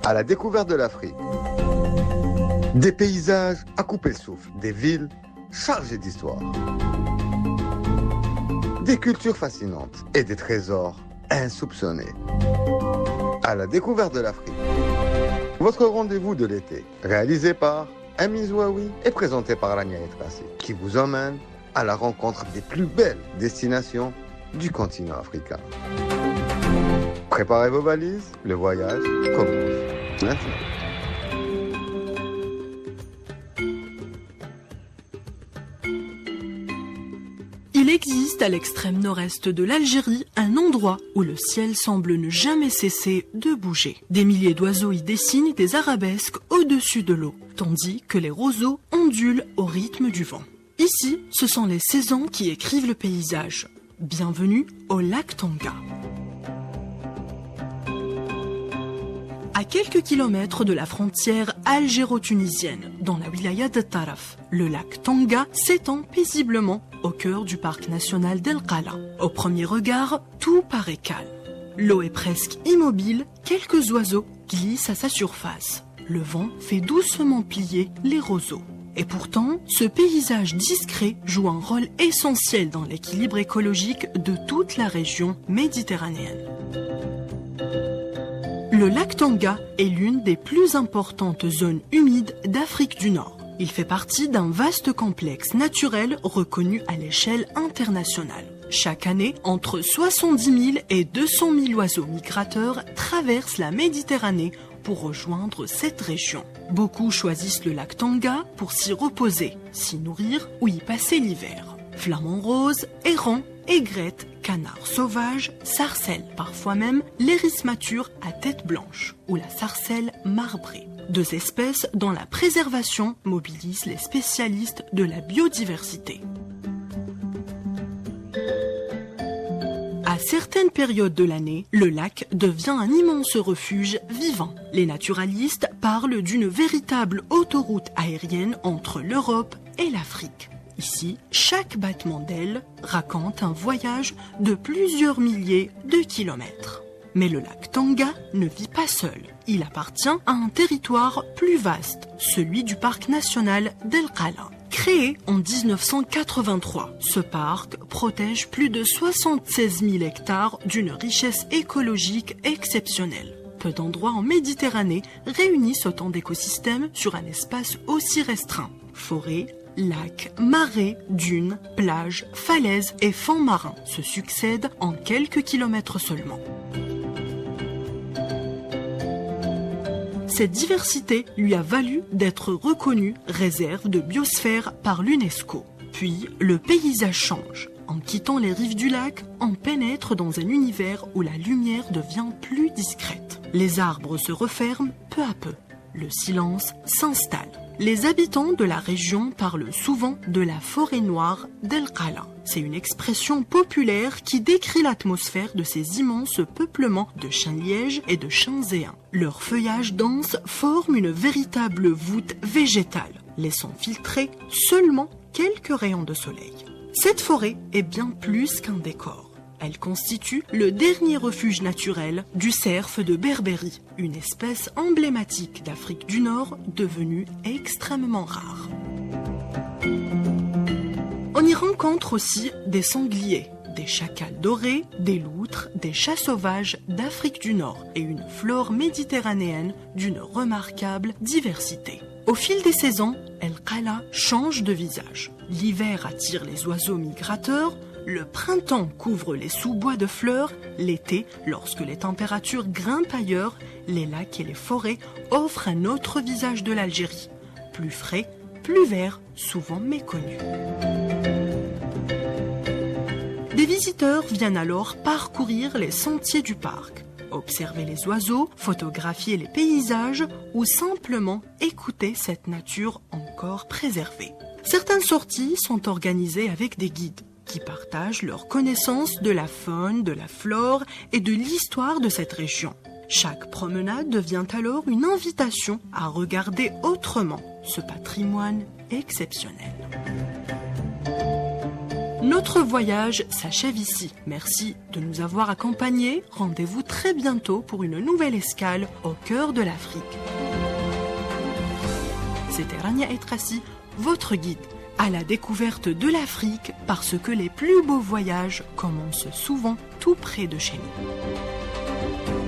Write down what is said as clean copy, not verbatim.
à la découverte de l'Afrique. Des paysages à couper le souffle, des villes chargées d'histoire, des cultures fascinantes et des trésors insoupçonnés. À la découverte de l'Afrique. Votre rendez-vous de l'été, réalisé par Amin Zouaoui et présenté par Rania Etrassi, qui vous emmène à la rencontre des plus belles destinations du continent africain. Préparez vos valises, le voyage commence maintenant. Il existe à l'extrême nord-est de l'Algérie un endroit où le ciel semble ne jamais cesser de bouger. Des milliers d'oiseaux y dessinent des arabesques au-dessus de l'eau, tandis que les roseaux ondulent au rythme du vent. Ici, ce sont les saisons qui écrivent le paysage. Bienvenue au lac Tanga. À quelques kilomètres de la frontière algéro-tunisienne, dans la wilaya de Taraf, le lac Tanga s'étend paisiblement au cœur du parc national d'El Qala. Au premier regard, tout paraît calme. L'eau est presque immobile, quelques oiseaux glissent à sa surface. Le vent fait doucement plier les roseaux. Et pourtant, ce paysage discret joue un rôle essentiel dans l'équilibre écologique de toute la région méditerranéenne. Le lac Tanga est l'une des plus importantes zones humides d'Afrique du Nord. Il fait partie d'un vaste complexe naturel reconnu à l'échelle internationale. Chaque année, entre 70 000 et 200 000 oiseaux migrateurs traversent la Méditerranée pour rejoindre cette région. Beaucoup choisissent le lac Tanga pour s'y reposer, s'y nourrir ou y passer l'hiver. Flamants roses, hérons, aigrettes, canards sauvages, sarcelles, parfois même l'iris mature à tête blanche ou la sarcelle marbrée. Deux espèces dont la préservation mobilise les spécialistes de la biodiversité. À certaines périodes de l'année, le lac devient un immense refuge vivant. Les naturalistes parlent d'une véritable autoroute aérienne entre l'Europe et l'Afrique. Ici, chaque battement d'aile raconte un voyage de plusieurs milliers de kilomètres. Mais le lac Tanga ne vit pas seul. Il appartient à un territoire plus vaste, celui du parc national d'El Qala. Créé en 1983, ce parc protège plus de 76 000 hectares d'une richesse écologique exceptionnelle. Peu d'endroits en Méditerranée réunissent autant d'écosystèmes sur un espace aussi restreint. Forêts, lacs, marais, dunes, plages, falaises et fonds marins se succèdent en quelques kilomètres seulement. Cette diversité lui a valu d'être reconnue réserve de biosphère par l'UNESCO. Puis, le paysage change. En quittant les rives du lac, on pénètre dans un univers où la lumière devient plus discrète. Les arbres se referment peu à peu. Le silence s'installe. Les habitants de la région parlent souvent de la forêt noire d'El Qala. C'est une expression populaire qui décrit l'atmosphère de ces immenses peuplements de chênes-lièges et de chênes-éens. Leur feuillage dense forme une véritable voûte végétale, laissant filtrer seulement quelques rayons de soleil. Cette forêt est bien plus qu'un décor. Elle constitue le dernier refuge naturel du cerf de Berbérie, une espèce emblématique d'Afrique du Nord devenue extrêmement rare. On y rencontre aussi des sangliers, des chacals dorés, des loutres, des chats sauvages d'Afrique du Nord et une flore méditerranéenne d'une remarquable diversité. Au fil des saisons, El Qala change de visage. L'hiver attire les oiseaux migrateurs, le printemps couvre les sous-bois de fleurs, l'été, lorsque les températures grimpent ailleurs, les lacs et les forêts offrent un autre visage de l'Algérie, plus frais, plus vert, souvent méconnu. Des visiteurs viennent alors parcourir les sentiers du parc, observer les oiseaux, photographier les paysages ou simplement écouter cette nature encore préservée. Certaines sorties sont organisées avec des guides qui partagent leur connaissance de la faune, de la flore et de l'histoire de cette région. Chaque promenade devient alors une invitation à regarder autrement ce patrimoine exceptionnel. Notre voyage s'achève ici. Merci de nous avoir accompagnés. Rendez-vous très bientôt pour une nouvelle escale au cœur de l'Afrique. C'était Rania Etrassi, votre guide à la découverte de l'Afrique, parce que les plus beaux voyages commencent souvent tout près de chez nous.